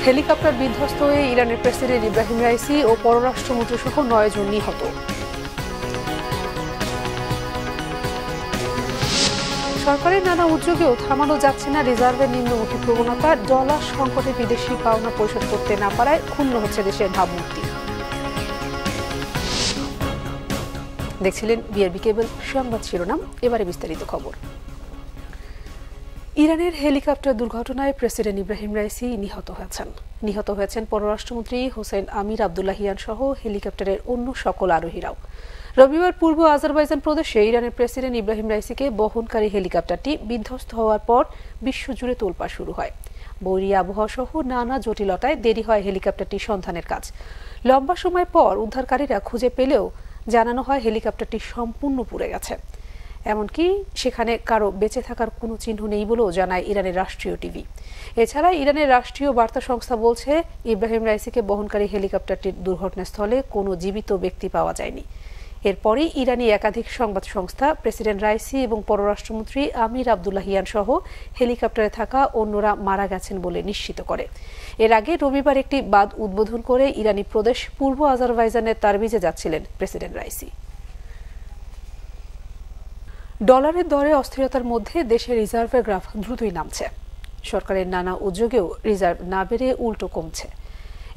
Helicopter বিধ্বস্ত হয়ে ইরানের প্রেসিডেন্ট ইব্রাহিম রাইসি ও পররাষ্ট্রমন্ত্রী সহ 9 জন নিহত। সরকারের নানা উদ্যোগেও থামানো যাচ্ছে না রিজার্ভের নিম্নমুখী প্রবণতা। ডলার সংকটে বিদেশি পাওনা পরিশোধ করতে না পারায় ক্ষুণ্ণ হচ্ছে দেশের ভাবমূর্তি। দেখছিলেন বিআরবি কেবল সংবাদ শিরোনাম, এবারে বিস্তারিত খবর। ইরানের হেলিকপ্টার দুর্ঘটনায় প্রেসিডেন্ট ইব্রাহিম রাইসি নিহত হয়েছেন পররাষ্ট্রমন্ত্রী হোসেন আমির আবদুল্লাহিয়ান সহ হেলিকপ্টারের অন্য সকল আরোহীরাও। রবিবার পূর্ব আজারবাইজান প্রদেশে ইরানের প্রেসিডেন্ট ইব্রাহিম রাইসিকে বহনকারী হেলিকপ্টারটি বিধ্বস্ত হওয়ার পর বিশ্বজুড়ে তোলপাড় শুরু হয়। বৈরী আবহাওয়া সহ নানা জটিলতায় দেরি হয় হেলিকপ্টারটির সন্ধানের কাজ। লম্বা সময় পর উদ্ধারকারীরা খুঁজে পেলেও জানানো হয় হেলিকপ্টারটি সম্পূর্ণ পুড়ে গেছে। এমনকি সেখানে কারো বেঁচে থাকার কোনো চিহ্ন নেই বলেও জানায় ইরানের রাষ্ট্রীয় টিভি। এছাড়া ইরানের রাষ্ট্রীয় বার্তা সংস্থা বলছে, ইব্রাহিম রাইসিকে বহনকারী হেলিকপ্টারটির দুর্ঘটনাস্থলে কোনো জীবিত ব্যক্তি পাওয়া যায়নি। এরপরই ইরানি একাধিক সংবাদ সংস্থা প্রেসিডেন্ট রাইসি এবং পররাষ্ট্রমন্ত্রী আমির আবদুল্লাহিয়ান সহ হেলিকপ্টারে থাকা অন্যরা মারা গেছেন বলে নিশ্চিত করে। এর আগে রবিবার একটি বাঁধ উদ্বোধন করে ইরানি প্রদেশ পূর্ব আজারবাইজানের তারবিজে যাচ্ছিলেন প্রেসিডেন্ট রাইসি। ডলারের দরে অস্থিরতার মধ্যে দেশের রিজার্ভের গ্রাফ দ্রুতই নামছে। সরকারের নানা উদ্যোগেও রিজার্ভ না বেড়ে উল্টো কমছে।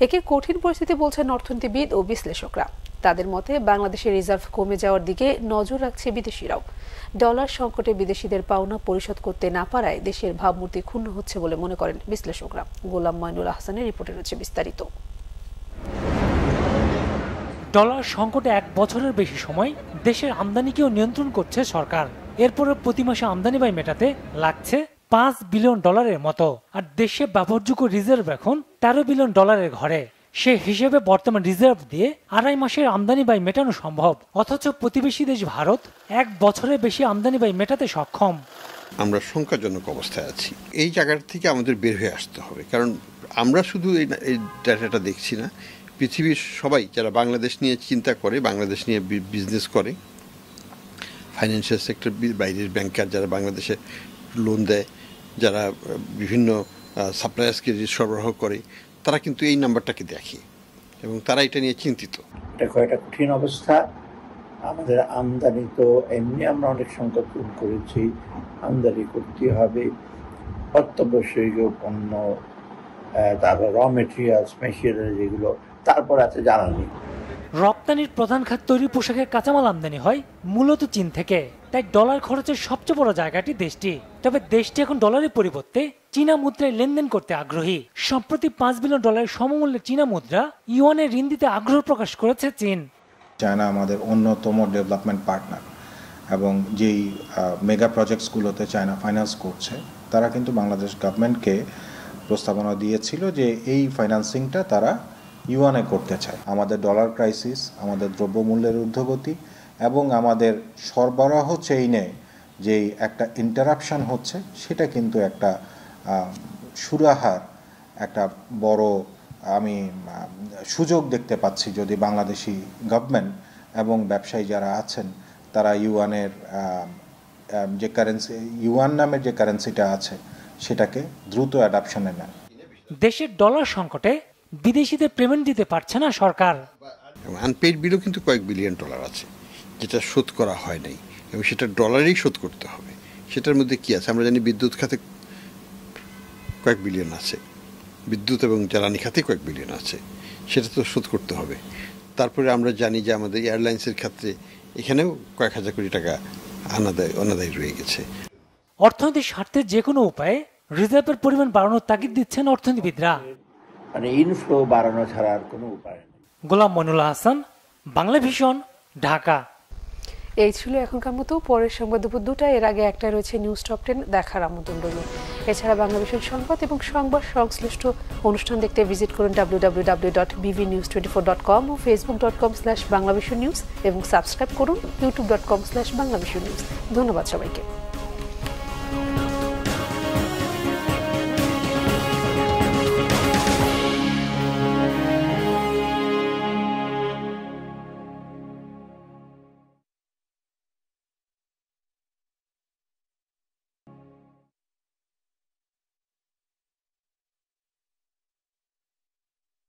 একে কঠিন পরিস্থিতি বলছেন অর্থনীতিবিদ ও বিশ্লেষকরা। তাদের মতে বাংলাদেশের রিজার্ভ কমে যাওয়ার দিকে নজর রাখছে বিদেশিরাও। ডলার সংকটে বিদেশিদের পাওনা পরিশোধ করতে না পারায় দেশের ভাবমূর্তি ক্ষুণ্ণ হচ্ছে বলে মনে করেন বিশ্লেষকরা। গোলাম মঈনুল আহসানের রিপোর্টে রয়েছে বিস্তারিত। ডলার সংকটে 1 বছরের বেশি সময় দেশের আমদানিকেও নিয়ন্ত্রণ করছে সরকার। এরপরে প্রতি মাসে আমদানি ব্যয় মেটাতে লাগছে $5 বিলিয়ন মতো। আর দেশে ব্যবহারযোগ্য রিজার্ভ এখন $13 বিলিয়ন ঘরে। সে হিসেবে বর্তমান রিজার্ভ দিয়ে 2.5 মাসের আমদানি ব্যয় মেটানো সম্ভব। অথচ প্রতিবেশী দেশ ভারত 1 বছরের বেশি আমদানি ব্যয় মেটাতে সক্ষম। আমরা শঙ্কাজনক অবস্থায় আছি। এই জায়গা থেকে আমাদের বের হয়ে আসতে হবে, কারণ আমরা শুধু এই ডাটাটা দেখছি না। পৃথিবীর সবাই যারা বাংলাদেশ নিয়ে চিন্তা করে, বাংলাদেশ নিয়ে বিজনেস করে, ফাইন্যান্সিয়াল সেক্টর, বাইরের ব্যাংকার যারা বাংলাদেশে লোন দেয়, যারা বিভিন্ন সাপ্লায়ার্সকে সরবরাহ করে, তারা কিন্তু এই নাম্বারটাকে দেখে এবং তারা এটা নিয়ে চিন্তিত। এটা একটা কঠিন অবস্থা। আমাদের আমদানি তো এমনি আমরা অনেক সংকট দূর করেছি, আমদানি করতে হবে অত্যাবশ্যকীয় পণ্য, তারপর র মেটেরিয়ালস, মেশিনারি, যেগুলো তারপর আছে জ্বালানি। রপ্তানির প্রধান খাত তৈরি পোশাকের কাঁচামাল আমদানি হয় মূলত চীন থেকে। তাই ডলার খরচের সবচেয়ে বড় জায়গাটি দেশটি। তবে দেশটি এখন ডলারের পরিবর্তে চীনা মুদ্রায় লেনদেন করতে আগ্রহী। সম্প্রতি $5 বিলিয়ন সমমূল্যের চীনা মুদ্রা ইউয়ানে ঋণ দিতে আগ্রহ প্রকাশ করেছে চীন। চায়না আমাদের অন্যতম ডেভেলপমেন্ট পার্টনার এবং যেই মেগা প্রজেক্টসগুলোতে চায়না ফাইন্যান্স করছে, তারা কিন্তু বাংলাদেশ গভর্নমেন্টকে প্রস্তাবনা দিয়েছিল যে এই ফাইন্যান্সিংটা তারা ইউয়ানে করতে চায়। আমাদের ডলার ক্রাইসিস, আমাদের দ্রব্যমূল্যের ঊর্ধ্বগতি এবং আমাদের সরবরাহ চেইনে যেই একটা ইন্টারাপশন হচ্ছে, সেটা কিন্তু একটা সুরাহার একটা বড় আমি সুযোগ দেখতে পাচ্ছি যদি বাংলাদেশি গভর্নমেন্ট এবং ব্যবসায়ী যারা আছেন তারা ইউয়ানের যে কারেন্সি, ইউয়ান নামের যে কারেন্সিটা আছে, সেটাকে দ্রুত অ্যাডাপশনে নেয়। দেশের ডলার সংকটে বিদেশিদের পেমেন্ট দিতে পারছে না সরকার। আনপেইড বিলও কিন্তু কয়েক বিলিয়ন ডলার আছে যেটা শোধ করা হয় নাই এবং সেটা ডলারেই শোধ করতে হবে। সেটার মধ্যে কি আছে আমরা জানি, বিদ্যুৎ খাতে কয়েক বিলিয়ন আছে, বিদ্যুৎ এবং জ্বালানি খাতে কয়েক বিলিয়ন আছে, সেটা তো শোধ করতে হবে। তারপরে আমরা জানি যে আমাদের এয়ারলাইন্সের ক্ষেত্রে এখানেও কয়েক হাজার কোটি টাকা অনাদায়ী রয়ে গেছে। অর্থনৈতিক স্বার্থের যে কোনো উপায়ে রিজার্ভের পরিমাণ বাড়ানোর তাগিদ দিচ্ছেন অর্থনীতিবিদরা। মানে ইনফ্লো বাড়ানো ছাড়া আর কোনো উপায় নেই। গোলাম মঈনুল আহসান, বাংলা ভিশন, ঢাকা। এই ছিল এখনকার মতো। পরের সংবাদ দুপুর 2টায়। এর আগে একটাই রয়েছে নিউজ টপ 10, দেখার আমন্ত্রণ রইল। এছাড়া বাংলা ভিশন সংবাদ এবং সংবাদ সংশ্লিষ্ট অনুষ্ঠান দেখতে ভিজিট করুন www.bvnews24.com ও facebook.com/banglavisionnews এবং সাবস্ক্রাইব করুন youtube.com/banglavisionnews। ধন্যবাদ সবাইকে।